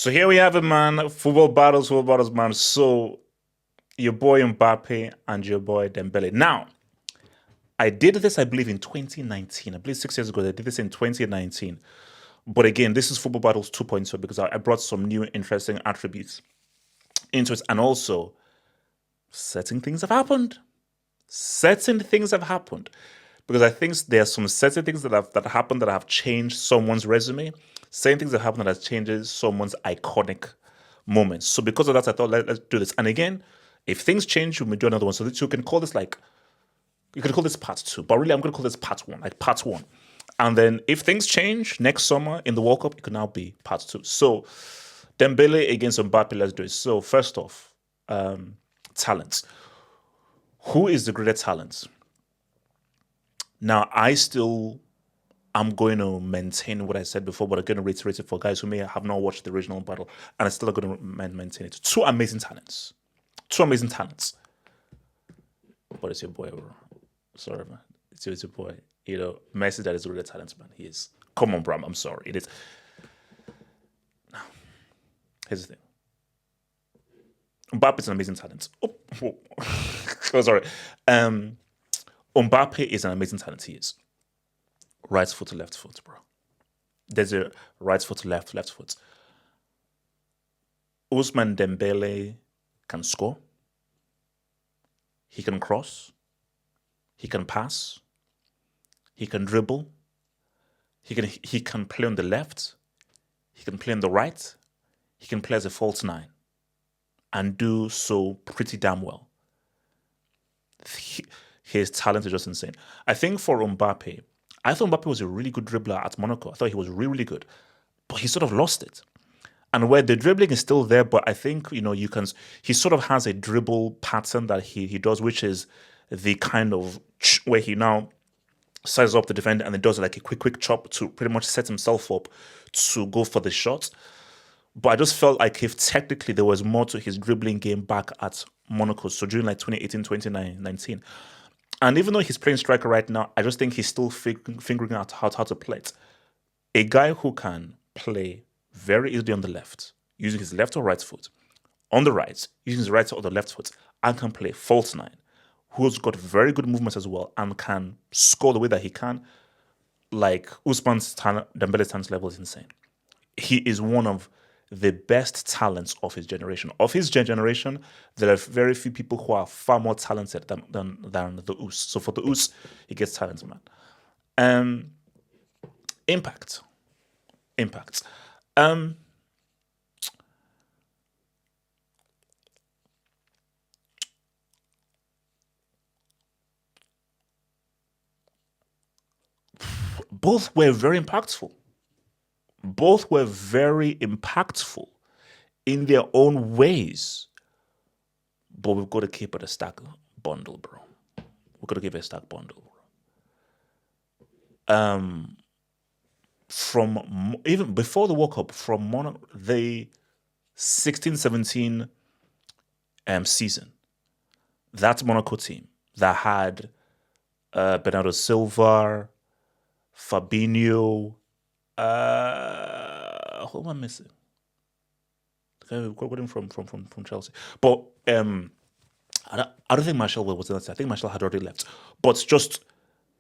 So here we have it, man. Football battles, man. So your boy Mbappe and your boy Dembele. Now, I did this, I believe, in 2019. I believe 6 years ago. I did this in 2019. But again, this is Football Battles 2.0 because I brought some new interesting attributes into it. And also, certain things have happened. Certain things have happened. Because I think there are some certain things that happened that have changed someone's resume. Certain things that happened that have changed someone's iconic moments. So because of that, I thought let's do this. And again, if things change, we may do another one. So you can call this like you can call this part two, but really I'm gonna call this part one, like part one. And then if things change next summer in the World Cup, it could now be part two. So Dembele against Mbappe, let's do it. So first off, talents. Who is the greater talent? Now I'm going to maintain what I said before, but I'm going to reiterate it for guys who may have not watched the original battle, and I'm still going to maintain it. Two amazing talents. Two amazing talents. But it's your boy, bro. Sorry, man. It's your boy. Messi that is really talent, man. He is. Come on, Bram. I'm sorry. It is. Now, here's the thing. Mbappe is an amazing talent. Oh, sorry. Mbappe is an amazing talent. He is. Right foot to left foot, bro. There's a right foot to left foot. Ousmane Dembele can score. He can cross. He can pass. He can dribble. He can play on the left. He can play on the right. He can play as a false nine, and do so pretty damn well. His talent is just insane. I think for Mbappe, I thought Mbappe was a really good dribbler at Monaco. I thought he was really, really good, but he sort of lost it. And where the dribbling is still there, but I think he sort of has a dribble pattern that he does, which is the kind of where he now sizes up the defender and then does like a quick chop to pretty much set himself up to go for the shot. But I just felt like if technically there was more to his dribbling game back at Monaco, so during like 2018, 2019. And even though he's playing striker right now, I just think he's still figuring out how to play it. A guy who can play very easily on the left, using his left or right foot, on the right, using his right or the left foot, and can play false nine, who's got very good movements as well, and can score the way that he can, like Dembele's talent level is insane. He is one of the best talents of his generation. Of his generation, there are very few people who are far more talented than the Us. So for the Us, he gets talent, man. Impact. Impact. Both were very impactful. Both were very impactful in their own ways. But we've got to keep it a stack bundle, bro. We've got to keep it a stack bundle, bro. From even before the World Cup, from the 16-17 season, that Monaco team that had Bernardo Silva, Fabinho, who am I missing? The guy who got him from Chelsea. But I don't think Marshall was in that. I think Marshall had already left. But just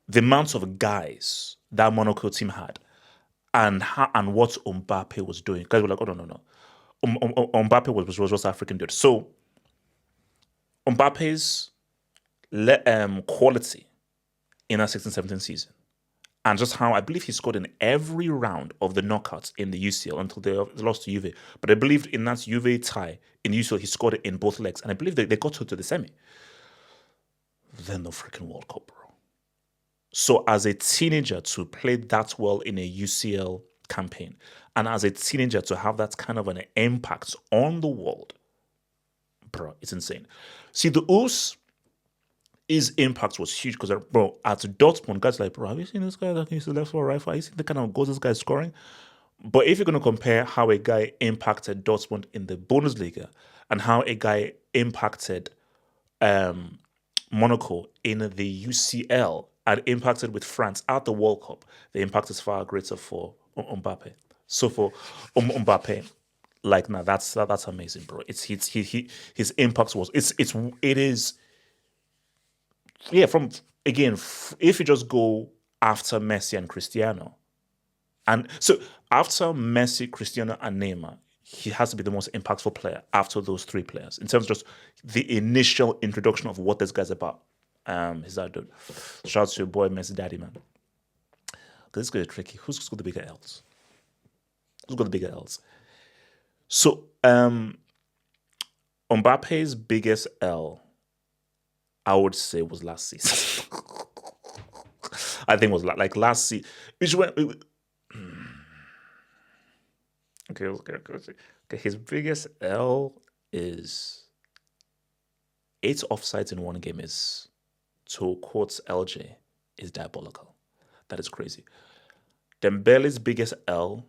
the amount of guys that Monaco team had, and what Mbappe was doing. Guys were like, oh no. Mbappe was just African dude. So Mbappe's quality in that 16-17 season, and just how I believe he scored in every round of the knockouts in the UCL until they lost to Juve. But I believe in that Juve tie in UCL, he scored it in both legs. And I believe they got to the semi. Then the freaking World Cup, bro. So as a teenager to play that well in a UCL campaign, and as a teenager to have that kind of an impact on the world, bro, it's insane. See, the US, his impact was huge because, bro, at Dortmund, guys like, bro, have you seen this guy that can use the left or right foot? Have you seen the kind of goals this guy is scoring? But if you're going to compare how a guy impacted Dortmund in the Bundesliga and how a guy impacted Monaco in the UCL and impacted with France at the World Cup, the impact is far greater for Mbappe. So for Mbappe, Like, nah, that's amazing, bro. His impact was it is yeah. From again, if you just go after Messi and Cristiano, and so after Messi, Cristiano, and Neymar, he has to be the most impactful player after those three players in terms of just the initial introduction of what this guy's about. He's that dude. Shout out to your boy Messi Daddy, man. This is gonna be tricky. Who's got the bigger L's? Who's got the bigger L's? So Mbappe's biggest L, I would say, was last season. I think it was like last season. Which went okay. His biggest L is 8 offsides in one game is, to quote LJ, is diabolical. That is crazy. Dembele's biggest L,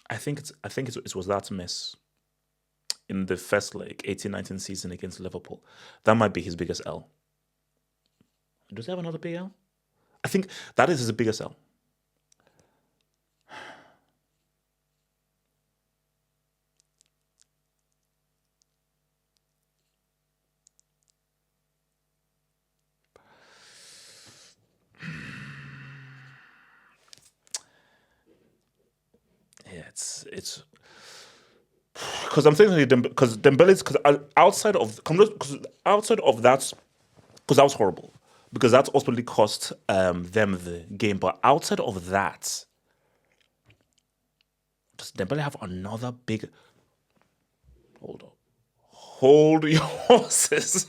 I think it was that miss in the first leg, 18-19 season against Liverpool. That might be his biggest L. Does he have another big L? I think that is his biggest L. Yeah, it's because I'm thinking because Dembele's because outside of that, because that was horrible, because that ultimately cost them the game. But outside of that, does Dembele have another big? Hold your horses.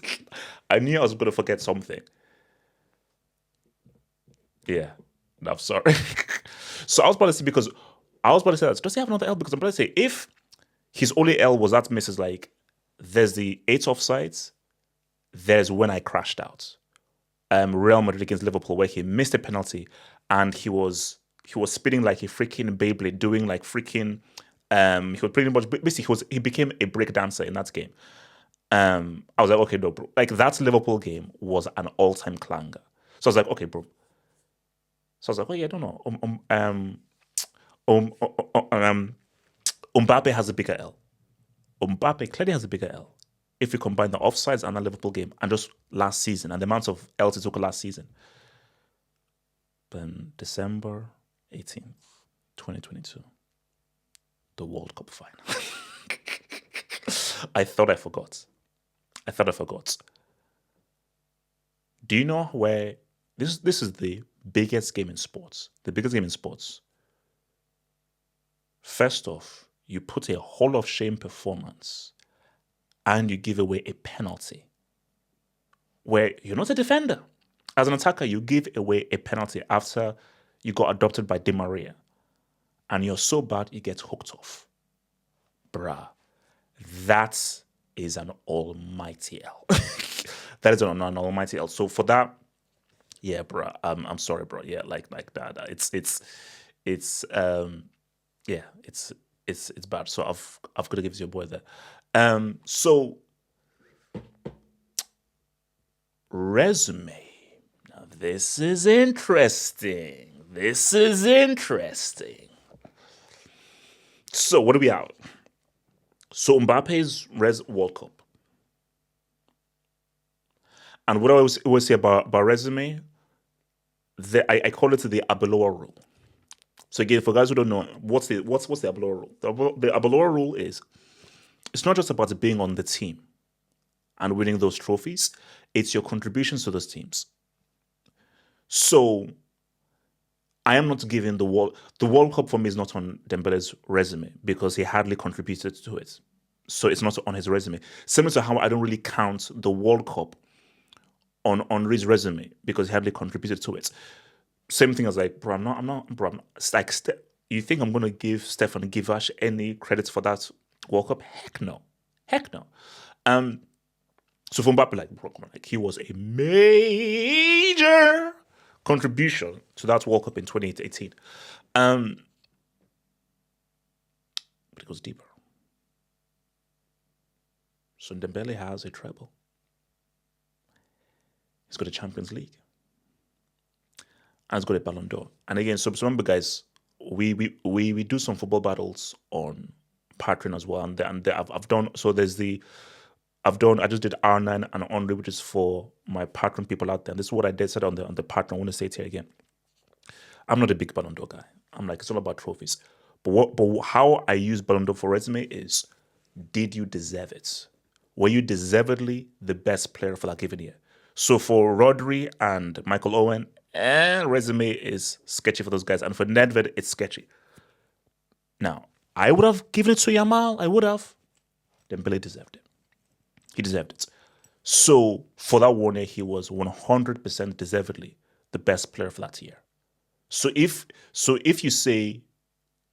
I knew I was going to forget something. Yeah, no, I'm sorry. So I was about to say because I was about to say that. Does he have another L? Because I'm about to say if his only L was that misses, like there's the 8 offsides, there's when I crashed out. Real Madrid against Liverpool where he missed a penalty and he was spinning like a freaking Beyblade, doing like freaking he was pretty much basically he became a break dancer in that game. I was like, okay, no, bro. Like that Liverpool game was an all-time clanger. So I was like, okay, bro. So I was like, oh yeah, I don't know. Um, um, um, Mbappe has a bigger L. Mbappe clearly has a bigger L. If you combine the offsides and the Liverpool game and just last season and the amount of L's he took last season. Then December 18th, 2022, the World Cup final. I thought I forgot. Do you know where this is the biggest game in sports? The biggest game in sports. First off, you put a Hall of Shame performance and you give away a penalty where you're not a defender. As an attacker, you give away a penalty after you got adopted by Di Maria and you're so bad you get hooked off. Bruh, that is an almighty L. That is an almighty L. So for that, yeah, bruh, I'm sorry, bro. Yeah, like that. It's yeah, it's bad. So I've got to give you a boy there. So resume. Now this is interesting. So what are we out? So Mbappe's World Cup. And what I always say about resume, I call it the Abeloa rule. So again, for guys who don't know, what's the Abeloa rule? The Abeloa rule is it's not just about being on the team and winning those trophies, it's your contributions to those teams. So I am not giving the World Cup for me is not on Dembele's resume because he hardly contributed to it. So it's not on his resume. Similar to how I don't really count the World Cup on Henry's resume because he hardly contributed to it. Same thing as like, bro, I'm not, bro. It's like, you think I'm gonna give Stefan Givash any credits for that World Cup? Heck no. So for Mbappe, like, bro, come on, like he was a major contribution to that World Cup in 2018. But it goes deeper. So Dembele has a treble. He's got a Champions League. And he's got a Ballon d'Or. And again, so remember, guys, we do some football battles on Patreon as well, I've done so. I just did R9 and Andre, which is for my Patreon people out there. And this is what I did said on the Patreon. I want to say it here again. I'm not a big Ballon d'Or guy. I'm like, it's all about trophies. But how I use Ballon d'Or for resume is, did you deserve it? Were you deservedly the best player for that given year? So for Rodri and Michael Owen, resume is sketchy for those guys. And for Nedved, it's sketchy. Now, I would have given it to Yamal. I would have. Dembele deserved it. He deserved it. So for that 1 year, he was 100% deservedly the best player for that year. So if you say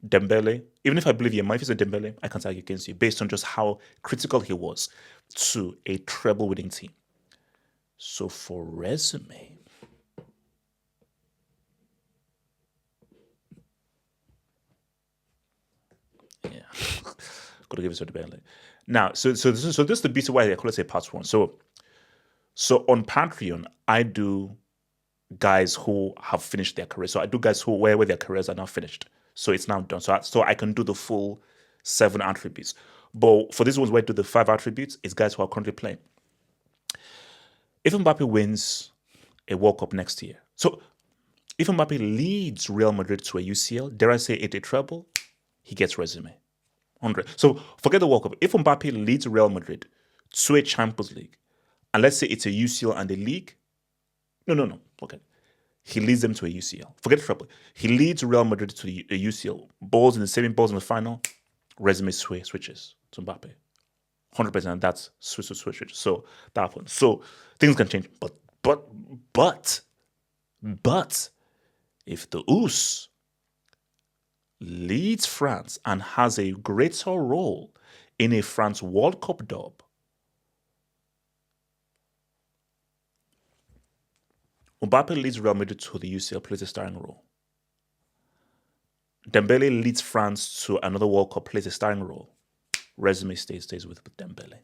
Dembele, even if I believe you, if you say Dembele, I can't argue against you based on just how critical he was to a treble-winning team. So for resume, yeah, gotta give it to Dembele. Now, so this is the beauty why I call it a part one. So on Patreon, I do guys who have finished their career. So I do guys who where their careers are now finished. So it's now done. So I can do the full 7 attributes. But for these ones where I do the 5 attributes, it's guys who are currently playing. If Mbappe wins a World Cup next year, so if Mbappe leads Real Madrid to a UCL, dare I say it a treble, he gets resume. 100. So forget the World Cup. If Mbappe leads Real Madrid to a Champions League, and let's say it's a UCL and a league, no. Okay. He leads them to a UCL. Forget the treble. He leads Real Madrid to a UCL. Balls in the semi, balls in the final. Resume switches to Mbappe. 100%. That's switch. So that happens. So things can change. But if the US leads France and has a greater role in a France World Cup dub, Mbappe leads Real Madrid to the UCL, plays a starring role. Dembele leads France to another World Cup, plays a starring role. Resume stays with Dembele.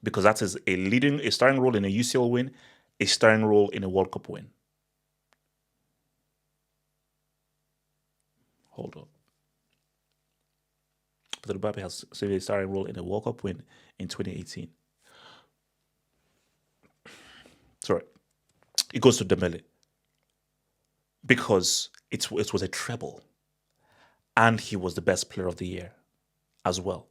Because that is a starring role in a UCL win, a starring role in a World Cup win. Hold up. But Mbappe has a starring role in a World Cup win in 2018. Sorry. It goes to Dembele because it was a treble, and he was the best player of the year as well.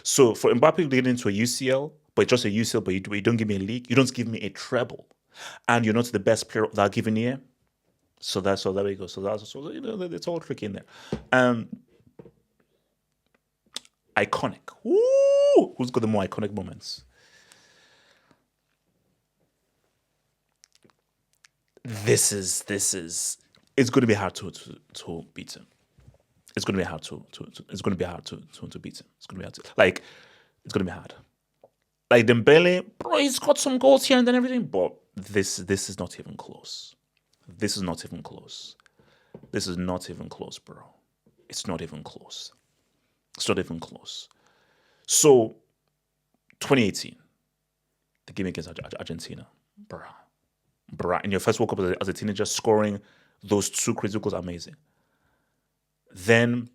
So for Mbappe leading into a UCL, but just a UCL, but you don't give me a league, you don't give me a treble, and you're not the best player of that given year. So there we go. So it's all tricky in there. Iconic. Woo! Who's got the more iconic moments? This is it's going to be hard to beat him. It's going to be hard to beat him. It's going to be hard it's going to be hard. Like Dembele, bro, he's got some goals here and then everything, but this is not even close. This is not even close. This is not even close, bro. It's not even close. It's not even close. So 2018, the game against Argentina, bro. In your first World Cup as a teenager, scoring those 2 crazy goals, amazing. Then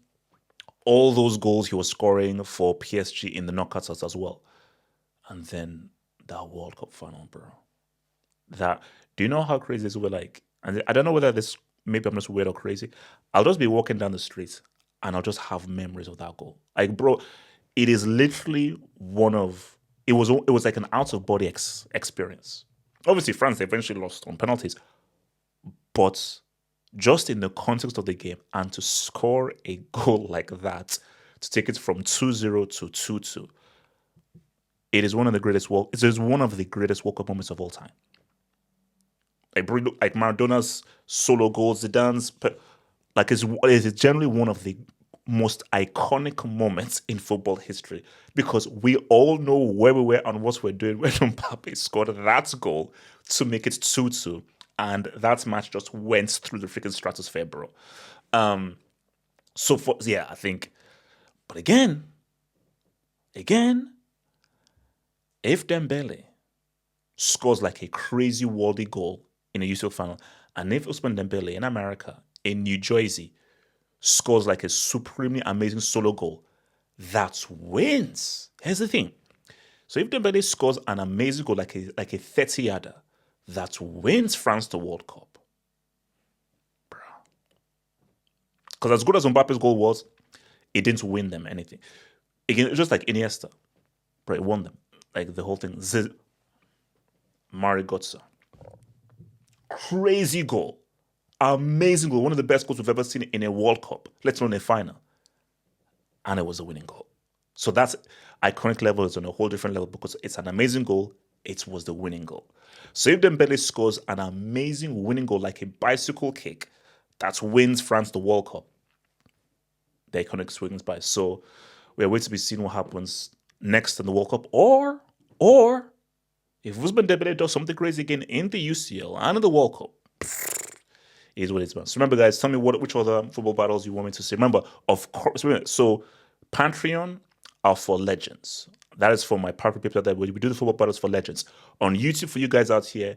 all those goals he was scoring for PSG in the knockouts as well. And then that World Cup final, bro. Do you know how crazy this were like? And I don't know whether maybe I'm just weird or crazy. I'll just be walking down the street and I'll just have memories of that goal. Like, bro, it is literally it was like an out of body experience. Obviously, France eventually lost on penalties, but just in the context of the game and to score a goal like that, to take it from 2-0 to 2-2, it is one of the greatest World Cup moments of all time. Like Maradona's solo goals, Zidane's, it's generally one of the most iconic moments in football history because we all know where we were and what we're doing when Mbappe scored that goal to make it 2-2, and that match just went through the freaking stratosphere, bro. I think, but again, if Dembele scores like a crazy worldy goal in a UCL final, and if Ousmane Dembele in America, in New Jersey, scores like a supremely amazing solo goal, that wins. Here's the thing. So if Dembele scores an amazing goal like a 30-yarder, that wins France the World Cup. Because as good as Mbappe's goal was, it didn't win them anything. Again, it was just like Iniesta. Bro, it won them. Like the whole thing. Mario Götze. Crazy goal. Amazing goal. One of the best goals we've ever seen in a World Cup, let alone a final. And it was a winning goal. So that's iconic level is on a whole different level because it's an amazing goal. It was the winning goal. So if Dembele scores an amazing winning goal like a bicycle kick that wins France the World Cup, the iconic swings by. So we're waiting to be seen what happens next in the World Cup. Or if Ousmane Dembele does something crazy again in the UCL and in the World Cup, is what it's about. So remember, guys, tell me which other football battles you want me to see. Remember, of course, so Patreon are for legends. That is for my powerful people that we do the football battles for legends. On YouTube, for you guys out here,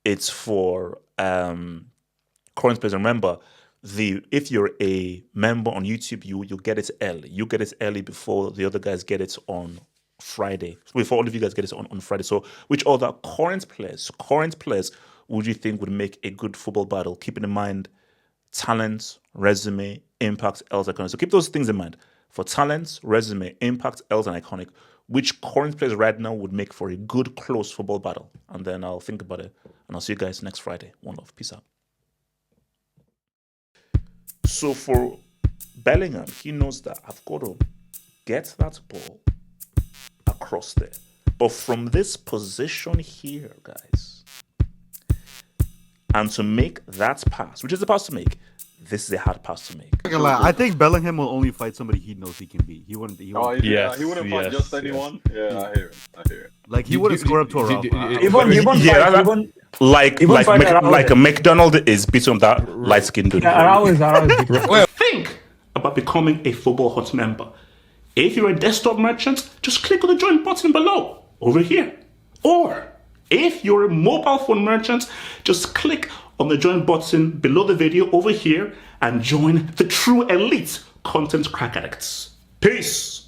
it's for current players. Remember, if you're a member on YouTube, you get it early. You get it early before the other guys get it on Friday. Before all of you guys get it on Friday. So which other current players would you think would make a good football battle? Keeping in mind talent, resume, impact, L's, iconic. So keep those things in mind. For talents, resume, impact, L's, and iconic, which current players right now would make for a good, close football battle? And then I'll think about it. And I'll see you guys next Friday. One love. Peace out. So for Bellingham, he knows that I've got to get that ball across there. But from this position here, guys, and to make that pass, which is the pass to make, this is a hard pass to make. I think Bellingham will only fight somebody he knows he can beat. He wouldn't. He wouldn't fight just anyone. Yeah, I hear it. Like he wouldn't score up to a rough. Like a McDonald is beating that light-skinned dude. Think about becoming a Football Hut member. If you're a desktop merchant, just click on the join button below, over here. Or if you're a mobile phone merchant, just click on the join button below the video over here and join the true elite content crack addicts. Peace.